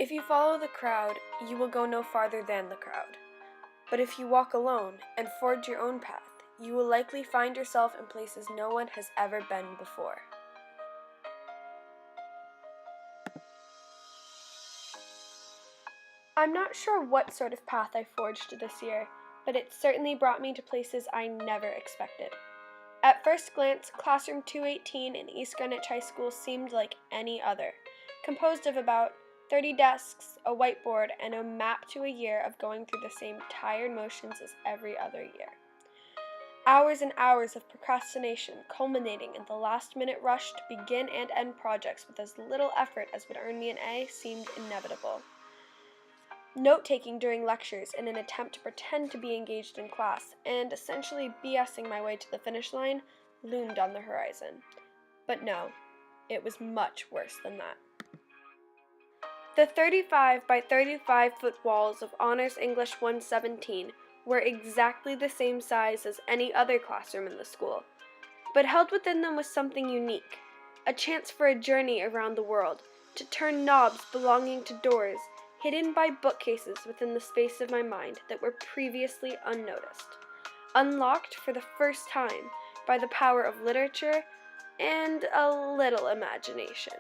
If you follow the crowd, you will go no farther than the crowd. But if you walk alone and forge your own path, you will likely find yourself in places no one has ever been before. I'm not sure what sort of path I forged this year, but it certainly brought me to places I never expected. At first glance, Classroom 218 in East Greenwich High School seemed like any other, composed of about 30 desks, a whiteboard, and a map to a year of going through the same tired motions as every other year. Hours and hours of procrastination culminating in the last-minute rush to begin and end projects with as little effort as would earn me an A seemed inevitable. Note-taking during lectures in an attempt to pretend to be engaged in class and essentially BSing my way to the finish line loomed on the horizon. But no, it was much worse than that. The 35 by 35 foot walls of Honors English 117 were exactly the same size as any other classroom in the school, but held within them was something unique, a chance for a journey around the world, to turn knobs belonging to doors hidden by bookcases within the space of my mind that were previously unnoticed, unlocked for the first time by the power of literature and a little imagination.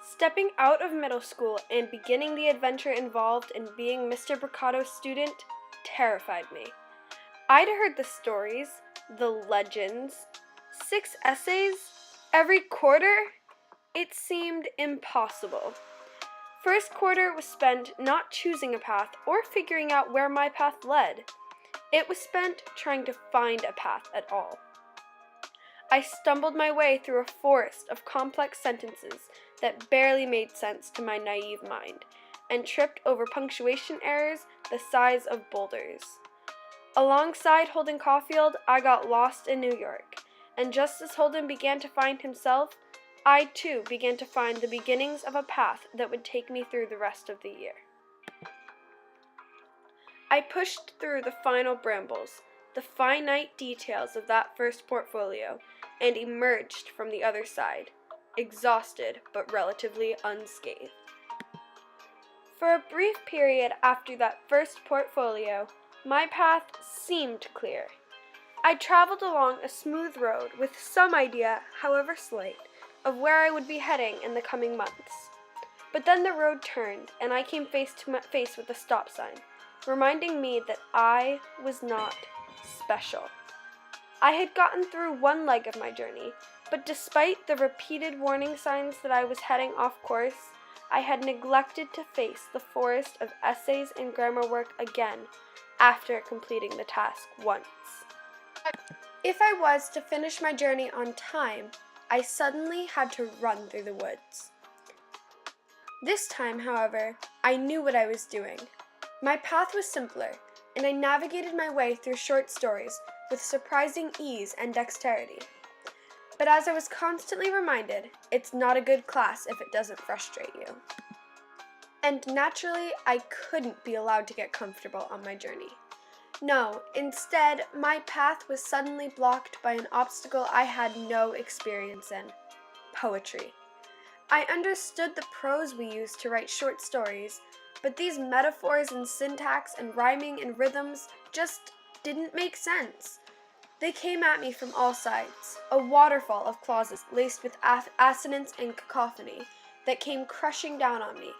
Stepping out of middle school and beginning the adventure involved in being Mr. Brocado's student terrified me. I'd heard the stories, the legends, 6 essays, every quarter. It seemed impossible. First quarter was spent not choosing a path or figuring out where my path led. It was spent trying to find a path at all. I stumbled my way through a forest of complex sentences that barely made sense to my naive mind, and tripped over punctuation errors the size of boulders. Alongside Holden Caulfield, I got lost in New York, and just as Holden began to find himself, I too began to find the beginnings of a path that would take me through the rest of the year. I pushed through the final brambles, the finite details of that first portfolio, and emerged from the other side, exhausted but relatively unscathed. For a brief period after that first portfolio, my path seemed clear. I traveled along a smooth road with some idea, however slight, of where I would be heading in the coming months. But then the road turned, and I came face to face with a stop sign, reminding me that I was not special. I had gotten through one leg of my journey, but despite the repeated warning signs that I was heading off course, I had neglected to face the forest of essays and grammar work again after completing the task once. If I was to finish my journey on time, I suddenly had to run through the woods. This time, however, I knew what I was doing. My path was simpler, and I navigated my way through short stories with surprising ease and dexterity. But as I was constantly reminded, it's not a good class if it doesn't frustrate you. And naturally, I couldn't be allowed to get comfortable on my journey. No, instead, my path was suddenly blocked by an obstacle I had no experience in: poetry. I understood the prose we used to write short stories, but these metaphors and syntax and rhyming and rhythms just didn't make sense. They came at me from all sides, a waterfall of clauses laced with assonance and cacophony that came crushing down on me.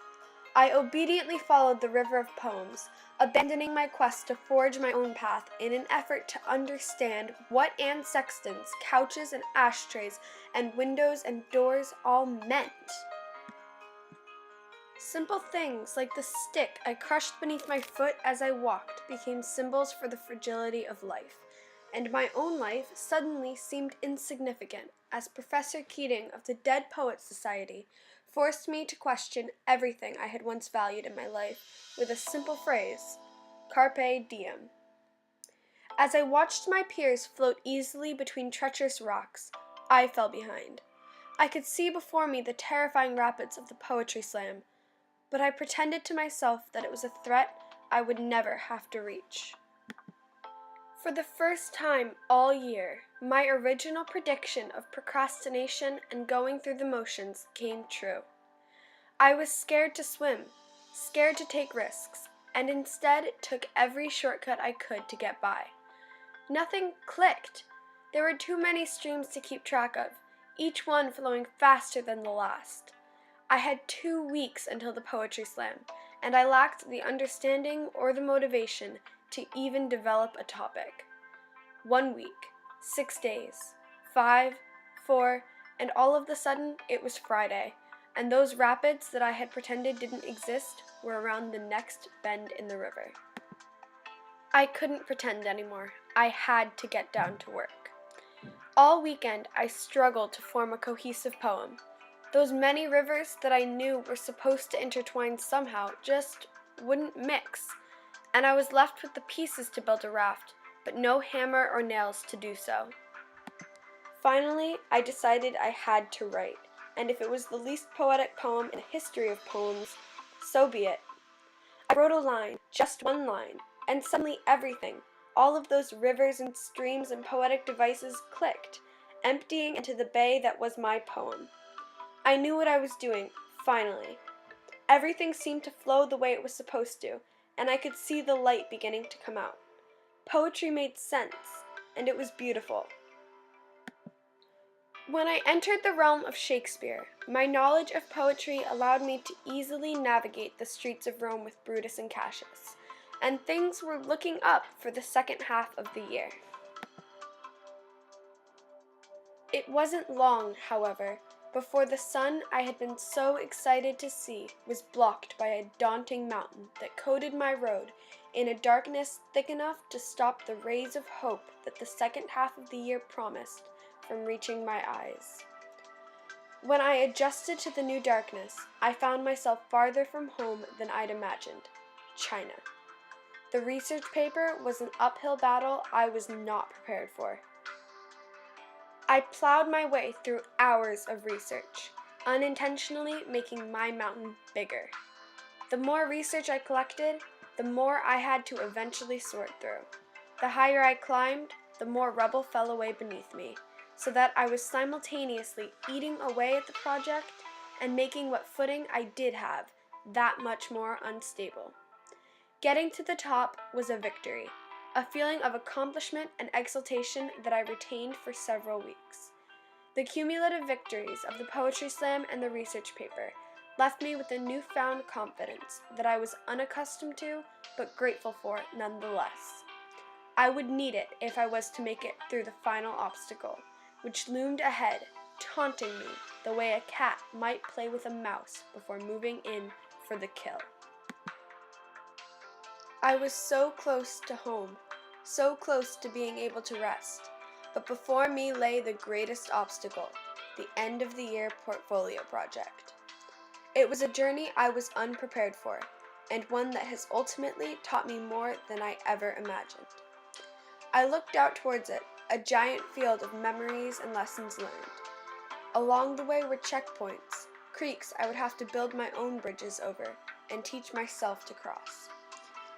I obediently followed the river of poems, abandoning my quest to forge my own path in an effort to understand what Anne Sexton's couches and ashtrays and windows and doors all meant. Simple things like the stick I crushed beneath my foot as I walked became symbols for the fragility of life, and my own life suddenly seemed insignificant as Professor Keating of the Dead Poets Society forced me to question everything I had once valued in my life with a simple phrase: carpe diem. As I watched my peers float easily between treacherous rocks, I fell behind. I could see before me the terrifying rapids of the poetry slam, but I pretended to myself that it was a threat I would never have to reach. For the first time all year, My original prediction of procrastination and going through the motions came true. I was scared to swim, scared to take risks, and instead took every shortcut I could to get by. Nothing clicked. There were too many streams to keep track of, each one flowing faster than the last. I had 2 weeks until the poetry slam, and I lacked the understanding or the motivation to even develop a topic. 1 week, 6 days, 5, 4, and all of a sudden it was Friday, and those rapids that I had pretended didn't exist were around the next bend in the river. I couldn't pretend anymore. I had to get down to work. All weekend I struggled to form a cohesive poem. Those many rivers that I knew were supposed to intertwine somehow just wouldn't mix, and I was left with the pieces to build a raft, but no hammer or nails to do so. Finally, I decided I had to write, and if it was the least poetic poem in the history of poems, so be it. I wrote a line, just one line, and suddenly everything, all of those rivers and streams and poetic devices clicked, emptying into the bay that was my poem. I knew what I was doing, finally. Everything seemed to flow the way it was supposed to, and I could see the light beginning to come out. Poetry made sense, and it was beautiful. When I entered the realm of Shakespeare, my knowledge of poetry allowed me to easily navigate the streets of Rome with Brutus and Cassius, and things were looking up for the second half of the year. It wasn't long, however, before the sun I had been so excited to see was blocked by a daunting mountain that coated my road in a darkness thick enough to stop the rays of hope that the second half of the year promised from reaching my eyes. When I adjusted to the new darkness, I found myself farther from home than I'd imagined: China. The research paper was an uphill battle I was not prepared for. I plowed my way through hours of research, unintentionally making my mountain bigger. The more research I collected, the more I had to eventually sort through. The higher I climbed, the more rubble fell away beneath me, so that I was simultaneously eating away at the project and making what footing I did have that much more unstable. Getting to the top was a victory, a feeling of accomplishment and exultation that I retained for several weeks. The cumulative victories of the poetry slam and the research paper left me with a newfound confidence that I was unaccustomed to, but grateful for nonetheless. I would need it if I was to make it through the final obstacle, which loomed ahead, taunting me the way a cat might play with a mouse before moving in for the kill. I was so close to home, so close to being able to rest, but before me lay the greatest obstacle, the end of the year portfolio project. It was a journey I was unprepared for, and one that has ultimately taught me more than I ever imagined. I looked out towards it, a giant field of memories and lessons learned. Along the way were checkpoints, creeks I would have to build my own bridges over and teach myself to cross.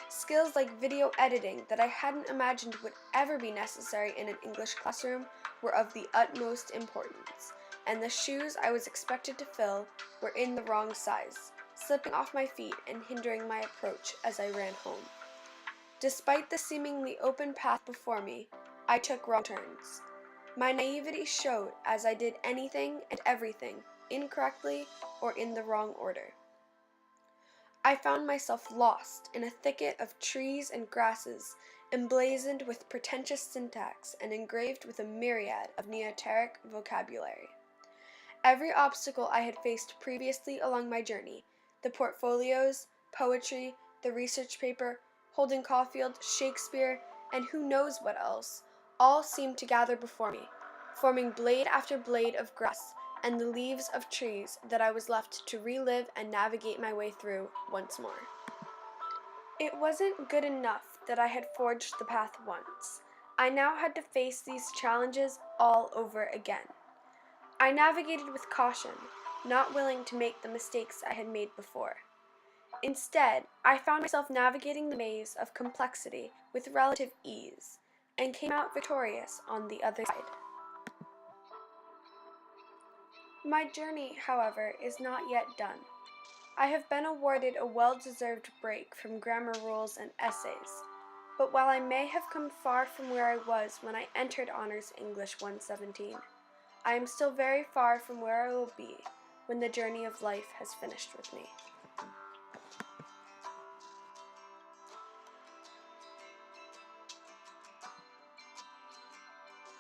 Skills like video editing that I hadn't imagined would ever be necessary in an English classroom were of the utmost importance, and the shoes I was expected to fill were in the wrong size, slipping off my feet and hindering my approach as I ran home. Despite the seemingly open path before me, I took wrong turns. My naivety showed as I did anything and everything incorrectly or in the wrong order. I found myself lost in a thicket of trees and grasses, emblazoned with pretentious syntax and engraved with a myriad of neoteric vocabulary. Every obstacle I had faced previously along my journey, the portfolios, poetry, the research paper, Holden Caulfield, Shakespeare, and who knows what else, all seemed to gather before me, forming blade after blade of grass and the leaves of trees that I was left to relive and navigate my way through once more. It wasn't good enough that I had forged the path once. I now had to face these challenges all over again. I navigated with caution, not willing to make the mistakes I had made before. Instead, I found myself navigating the maze of complexity with relative ease, and came out victorious on the other side. My journey, however, is not yet done. I have been awarded a well-deserved break from grammar rules and essays, but while I may have come far from where I was when I entered Honors English 117, I am still very far from where I will be when the journey of life has finished with me.